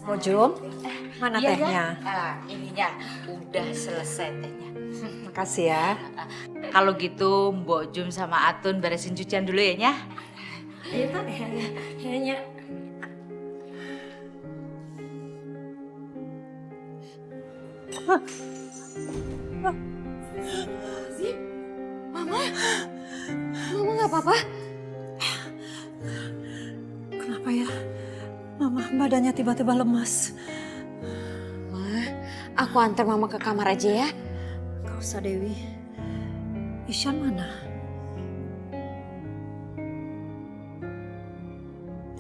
Mojum, mana Iya, tehnya? Ininya udah selesai tehnya. Makasih ya. Kalau gitu Mbok Jum sama Atun beresin cucian dulu ya, Nya. Iya, Tan. Kayaknya. Mama nggak apa-apa? Kenapa ya? Mama badannya tiba-tiba lemas. Ma, aku antar mama ke kamar aja ya. Gak usah Dewi. Isyan mana?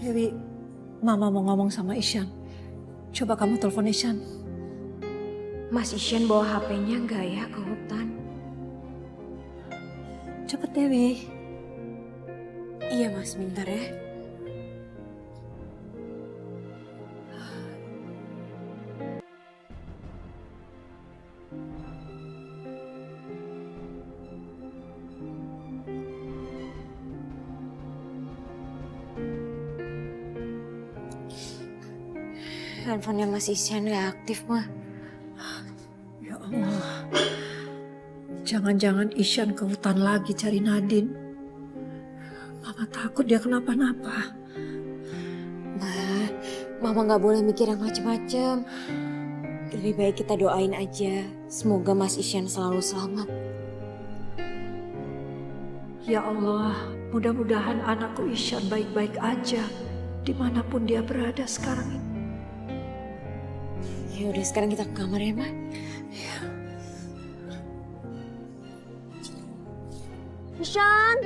Dewi, Mama mau ngomong sama Isyan. Coba kamu telepon Isyan. Mas Isyan bawa HP-nya nggak ya ke hutan? Cepet Dewi. Iya mas, bentar ya. Handphonenya Mas Isyan nggak aktif mah. Ya Allah. Jangan-jangan Isyan ke hutan lagi cari Nadine. Mama takut dia kenapa-napa. Mama nggak boleh mikir yang macem-macem. Lebih baik kita doain aja. Semoga Mas Isyan selalu selamat. Ya Allah, mudah-mudahan anakku Isyan baik-baik aja. Dimanapun dia berada sekarang ini. Ya udah sekarang kita ke kamar ya, Ma. Isyan!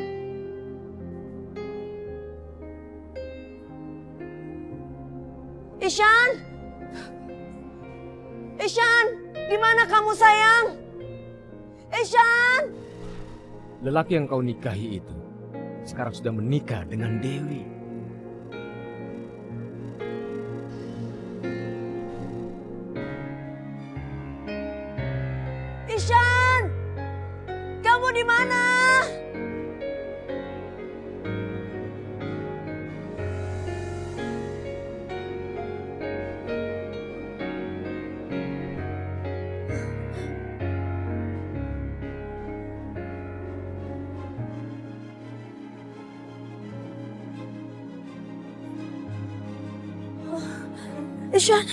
Isyan! Isyan! Di mana kamu sayang? Isyan! Lelaki yang kau nikahi itu sekarang sudah menikah dengan Dewi. Isyan! Kamu di mana? Isyan!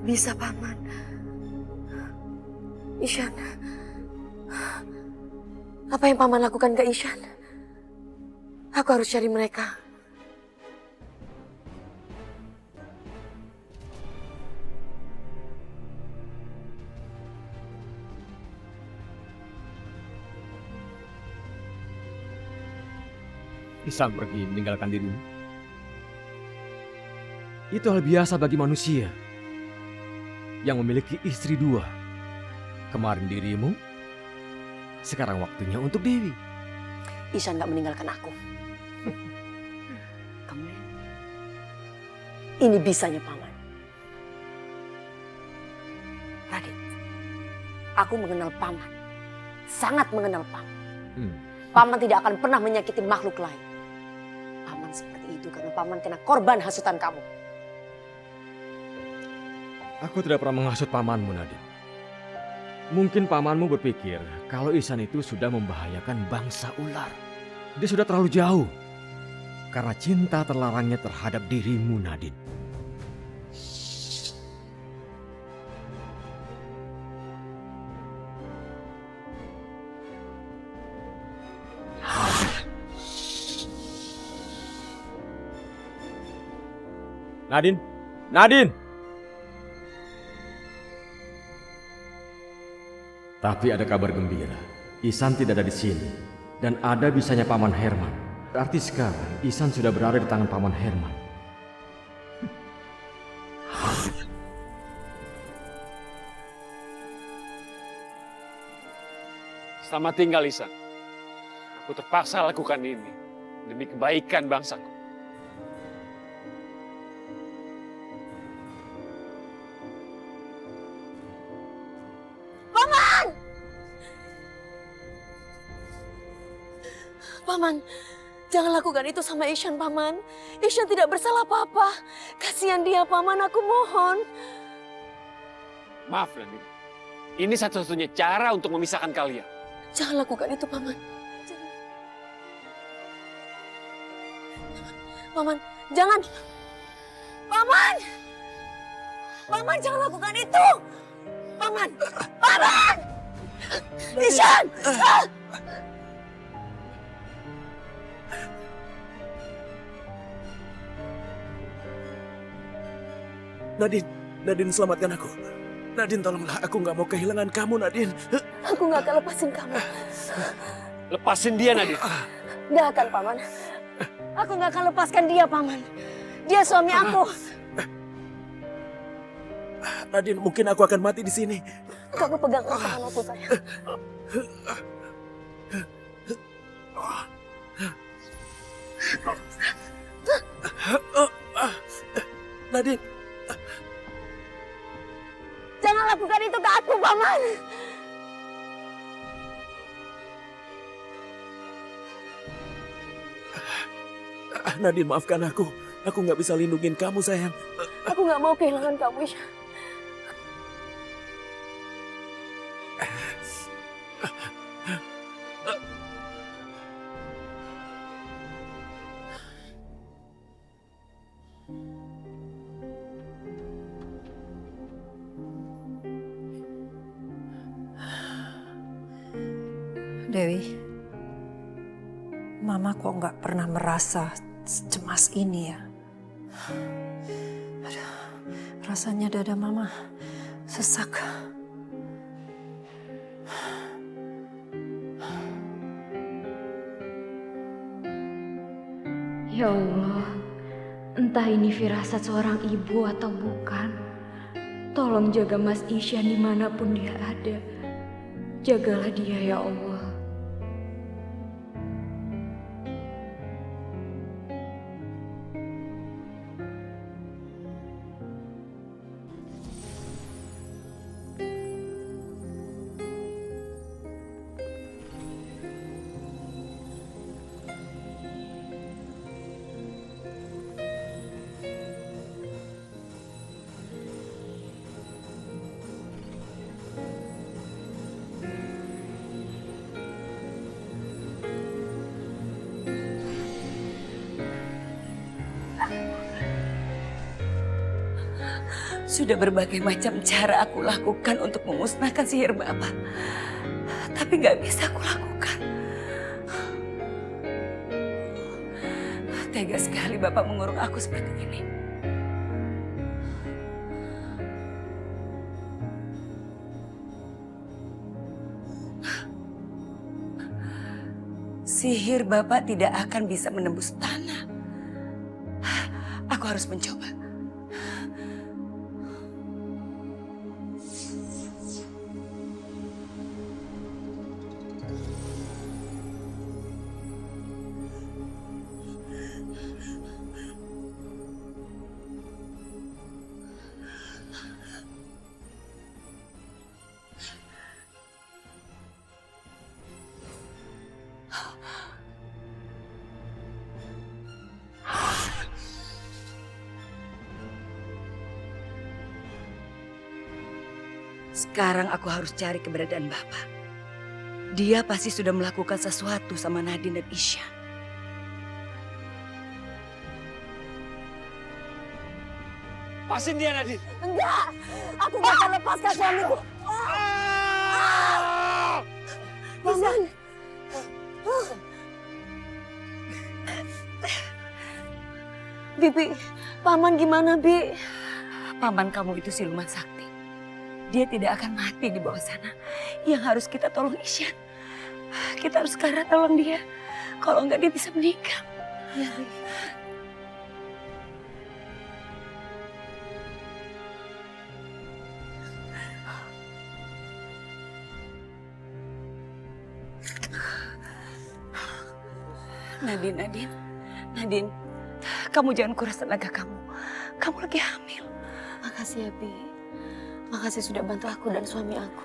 Bisa, Paman. Isyan. Apa yang Paman lakukan ke Isyan? Aku harus cari mereka. Ihsan pergi meninggalkan dirimu. Itu hal biasa bagi manusia yang memiliki istri dua. Kemarin dirimu, sekarang waktunya untuk Dewi. Isyan gak meninggalkan aku. Kamu lihat? Ini bisanya Paman. Radit, aku mengenal Paman. Sangat mengenal Paman. Paman tidak akan pernah menyakiti makhluk lain. Paman seperti itu karena Paman kena korban hasutan kamu. Aku tidak pernah menghasut pamanmu, Nadine. Mungkin pamanmu berpikir kalau Ihsan itu sudah membahayakan bangsa ular. Dia sudah terlalu jauh karena cinta terlarangnya terhadap dirimu, Nadine. Nadine! Nadine! Tapi ada kabar gembira. Ihsan tidak ada di sini. Dan ada bisanya Paman Herman. Berarti sekarang Ihsan sudah berada di tangan Paman Herman. Selamat tinggal, Ihsan. Aku terpaksa lakukan ini demi kebaikan bangsaku. Paman, jangan lakukan itu sama Isyan, Paman. Isyan tidak bersalah apa-apa. Kasihan dia, Paman, aku mohon. Maaf, Nadine. Ini satu-satunya cara untuk memisahkan kalian. Jangan lakukan itu, Paman. Paman, jangan. Paman! Paman, jangan lakukan itu. Paman! Paman! Isyan! Nadine selamatkan aku. Nadine tolonglah, aku nggak mau kehilangan kamu, Nadine. Aku nggak akan lepasin kamu. Lepasin dia, Nadine. Nggak akan, Paman. Aku nggak akan lepaskan dia, Paman. Dia suami aku. Nadine, mungkin aku akan mati di sini. Kamu pegang tangan aku, sayang. Nadine, Jangan lakukan itu ke aku, Paman. Nadine maafkan aku. Aku nggak bisa lindungin kamu, sayang. Aku nggak mau kehilangan kamu, Isyan. Dewi, Mama kok nggak pernah merasa secemas ini ya? Aduh, rasanya dada Mama sesak. Ya Allah, entah ini firasat seorang ibu atau bukan. Tolong jaga Mas Isyan dimanapun dia ada. Jagalah dia ya Allah. Sudah berbagai macam cara aku lakukan untuk memusnahkan sihir Bapak. Tapi nggak bisa aku lakukan. Tega sekali Bapak mengurung aku seperti ini. Sihir Bapak tidak akan bisa menembus tanah. Aku harus mencoba. Sekarang aku harus cari keberadaan Bapak. Dia pasti sudah melakukan sesuatu sama Nadine dan Isyan. Lepasin dia, Nadine. Enggak! Aku gak akan lepaskan suamiku. Paman. Bibi, Paman gimana, Bi? Paman kamu itu siluman sakti. Dia tidak akan mati di bawah sana. Yang harus kita tolong Isyan. Kita harus segera tolong dia. Kalau enggak dia bisa meninggal. Ya, Bi. Nadine, kamu jangan kuras tenaga kamu. Kamu lagi hamil. Makasih ya, Bi. Makasih sudah bantu aku dan suami aku.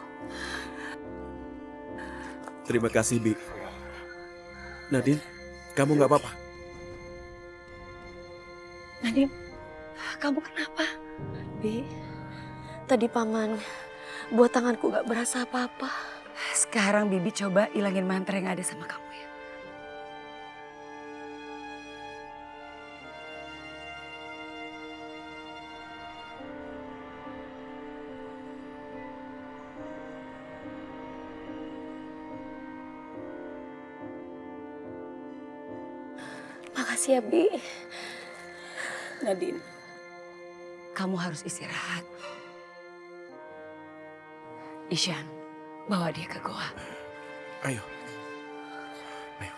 Terima kasih, Bi. Nadine, kamu nggak apa-apa? Nadine, kamu kenapa? Bi, tadi paman buat tanganku gak berasa apa-apa. Sekarang Bibi coba ilangin mantra yang ada sama kamu ya. Makasih ya, Bi. Nadine, kamu harus istirahat. Ishan, bawa dia ke goa. Ayo. Ayo.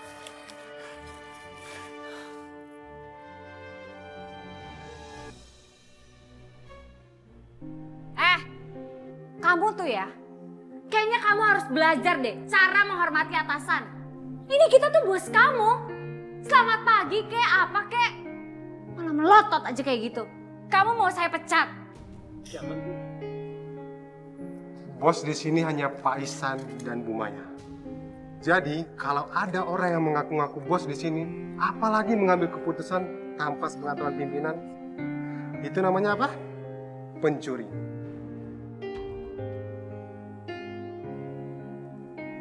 Kamu tuh ya, kayaknya kamu harus belajar deh cara menghormati atasan. Ini kita tuh bos kamu. Selamat pagi kek, apa kek. Malah melotot aja kayak gitu. Kamu mau saya pecat? Bos di sini hanya Pak Ihsan dan Bu Maya. Jadi kalau ada orang yang mengaku-ngaku bos di sini, apalagi mengambil keputusan tanpa sepengetahuan pimpinan, itu namanya apa? Pencuri.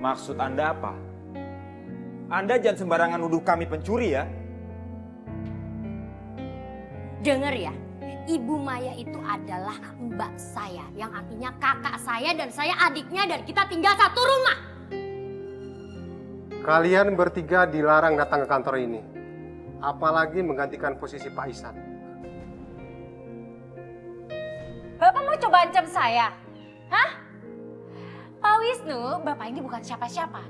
Maksud Anda apa? Anda jangan sembarangan nuduh kami pencuri ya. Dengar ya, Ibu Maya itu adalah mbak saya, yang artinya kakak saya dan saya adiknya dan kita tinggal satu rumah. Kalian bertiga dilarang datang ke kantor ini, apalagi menggantikan posisi Pak Ihsan. Bapak mau coba ancam saya? Hah? Pak Wisnu, Bapak ini bukan siapa-siapa.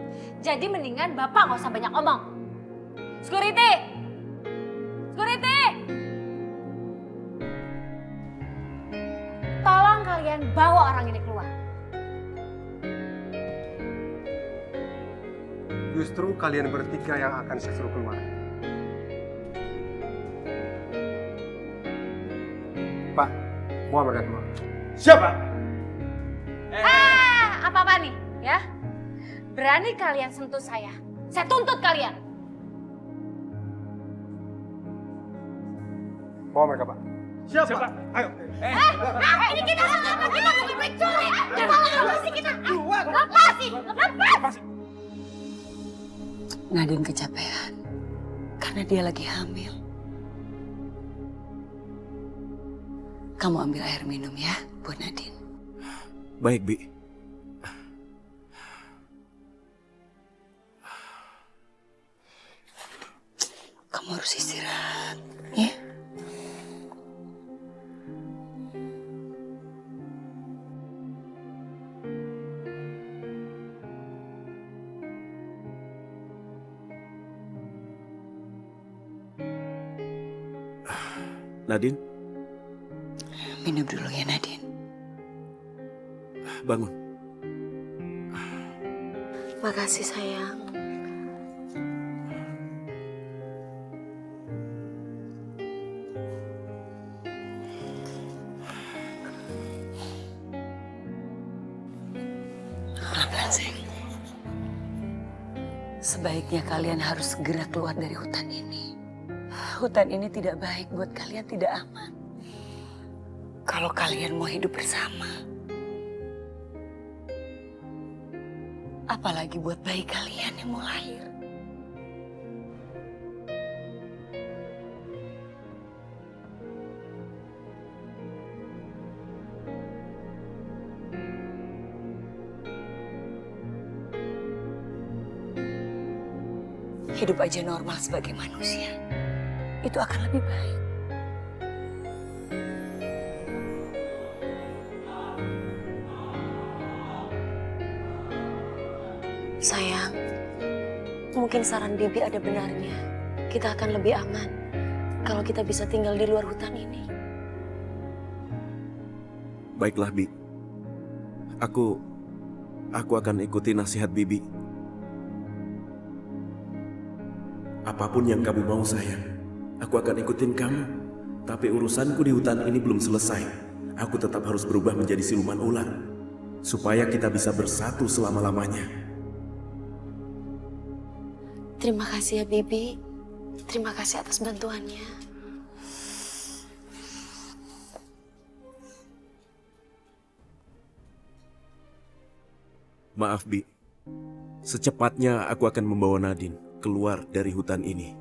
Jadi mendingan Bapak nggak usah banyak omong. Security! Security! Tolong kalian bawa orang ini keluar. Justru kalian bertiga yang akan saya suruh keluar. Pak, bawa mereka keluar. Siapa? Apa-apa nih, ya? Berani kalian sentuh saya tuntut kalian. Bawa mereka, Pak. Siapa? Ayo. Ini kita apa? Kita bukan pencuri. Lepasin kita. Lepasin. Nadine kecapean karena dia lagi hamil. Kamu ambil air minum ya buat Nadine. Baik, Bi. Kamu harus istirahat, ya. Nadine, Minum dulu ya Nadine. bangun. Makasih sayang. Pelan-pelan sayang. Sebaiknya kalian harus segera keluar dari hutan ini. Hutan ini tidak baik buat kalian, tidak aman. Kalau kalian mau hidup bersama. Apalagi buat bayi kalian yang mau lahir. Hidup aja normal sebagai manusia. Itu akan lebih baik. Sayang, mungkin saran Bibi ada benarnya. Kita akan lebih aman kalau kita bisa tinggal di luar hutan ini. Baiklah, Bi. Aku akan ikuti nasihat Bibi. Apapun yang kamu mau, sayang. Aku akan ikutin kamu. Tapi urusanku di hutan ini belum selesai. Aku tetap harus berubah menjadi siluman ular. Supaya kita bisa bersatu selama-lamanya. Terima kasih ya Bibi. Terima kasih atas bantuannya. Maaf, Bi. Secepatnya aku akan membawa Nadine keluar dari hutan ini.